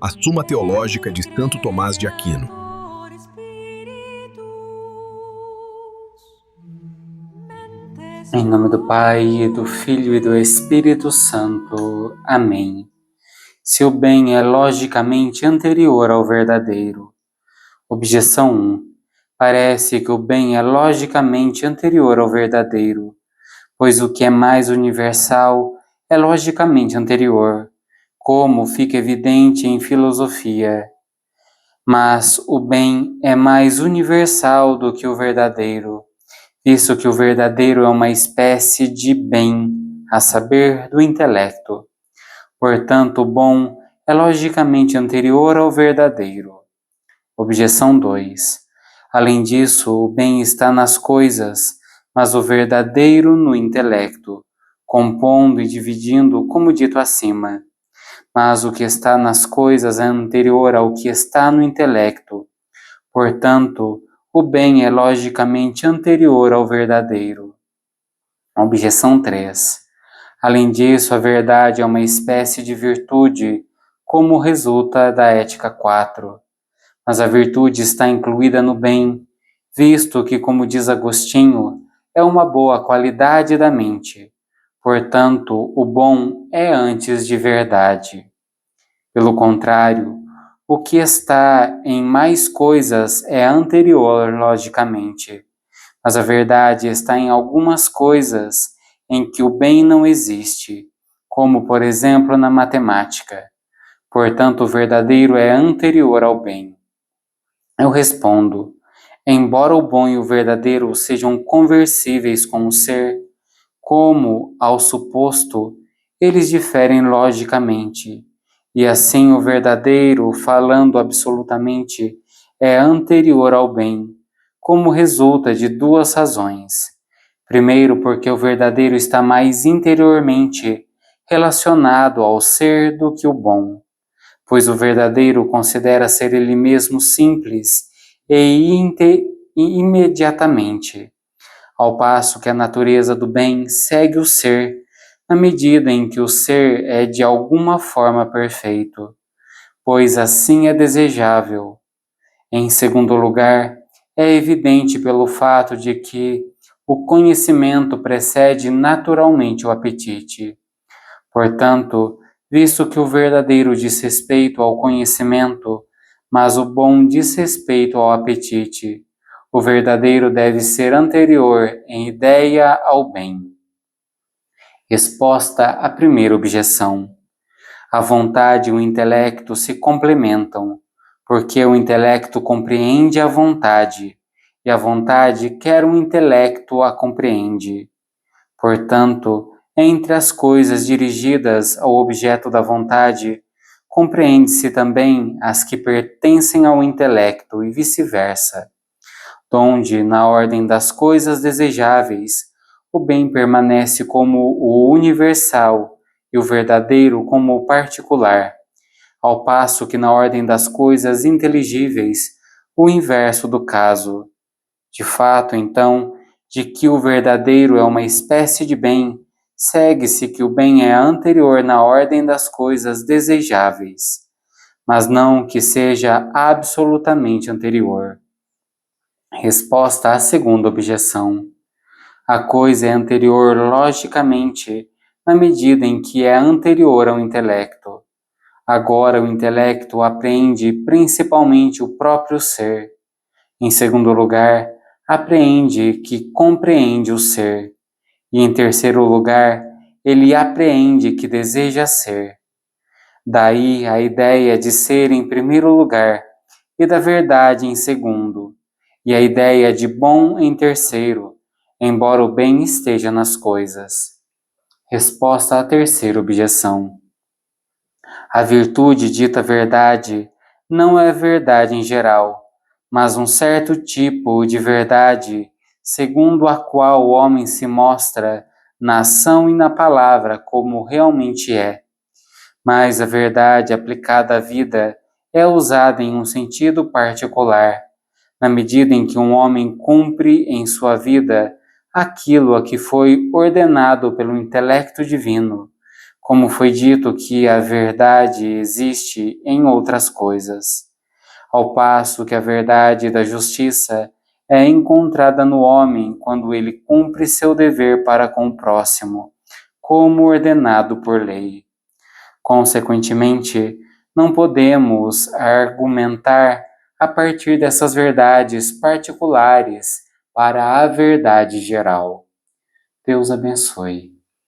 A Suma Teológica de Santo Tomás de Aquino. Em nome do Pai, do Filho e do Espírito Santo. Amém. Se o bem é logicamente anterior ao verdadeiro. Objeção 1. Parece que o bem é logicamente anterior ao verdadeiro, pois o que é mais universal é logicamente anterior, como fica evidente em filosofia. Mas o bem é mais universal do que o verdadeiro, visto que o verdadeiro é uma espécie de bem, a saber, do intelecto. Portanto, o bom é logicamente anterior ao verdadeiro. Objeção 2. Além disso, o bem está nas coisas, mas o verdadeiro no intelecto, compondo e dividindo, como dito acima. Mas o que está nas coisas é anterior ao que está no intelecto. Portanto, o bem é logicamente anterior ao verdadeiro. Objeção 3. Além disso, a verdade é uma espécie de virtude, como resulta da Ética 4. Mas a virtude está incluída no bem, visto que, como diz Agostinho, é uma boa qualidade da mente. Portanto, o bom é antes de verdade. Pelo contrário, o que está em mais coisas é anterior logicamente, mas a verdade está em algumas coisas em que o bem não existe, como, por exemplo, na matemática. Portanto, o verdadeiro é anterior ao bem. Eu respondo: embora o bom e o verdadeiro sejam conversíveis com o ser, como ao suposto, eles diferem logicamente, e assim o verdadeiro, falando absolutamente, é anterior ao bem, como resulta de duas razões. Primeiro, porque o verdadeiro está mais interiormente relacionado ao ser do que o bom, pois o verdadeiro considera ser ele mesmo simples e imediatamente, ao passo que a natureza do bem segue o ser, na medida em que o ser é de alguma forma perfeito, pois assim é desejável. Em segundo lugar, é evidente pelo fato de que o conhecimento precede naturalmente o apetite. Portanto, visto que o verdadeiro diz respeito ao conhecimento, mas o bom diz respeito ao apetite, o verdadeiro deve ser anterior em ideia ao bem. Resposta à primeira objeção. A vontade e o intelecto se complementam, porque o intelecto compreende a vontade, e a vontade quer o intelecto a compreende. Portanto, entre as coisas dirigidas ao objeto da vontade, compreende-se também as que pertencem ao intelecto e vice-versa, donde, na ordem das coisas desejáveis, o bem permanece como o universal e o verdadeiro como o particular, ao passo que na ordem das coisas inteligíveis, o inverso do caso. De fato, então, de que o verdadeiro é uma espécie de bem, segue-se que o bem é anterior na ordem das coisas desejáveis, mas não que seja absolutamente anterior. Resposta à segunda objeção. A coisa é anterior logicamente, na medida em que é anterior ao intelecto. Agora o intelecto apreende principalmente o próprio ser. Em segundo lugar, apreende que compreende o ser. E em terceiro lugar, ele apreende que deseja ser. Daí a ideia de ser em primeiro lugar e da verdade em segundo, e a ideia de bom em terceiro, embora o bem esteja nas coisas. Resposta à terceira objeção. A virtude dita verdade não é verdade em geral, mas um certo tipo de verdade, segundo a qual o homem se mostra na ação e na palavra como realmente é. Mas a verdade aplicada à vida é usada em um sentido particular, na medida em que um homem cumpre em sua vida aquilo a que foi ordenado pelo intelecto divino, como foi dito que a verdade existe em outras coisas, ao passo que a verdade da justiça é encontrada no homem quando ele cumpre seu dever para com o próximo, como ordenado por lei. Consequentemente, não podemos argumentar a partir dessas verdades particulares para a verdade geral. Deus abençoe.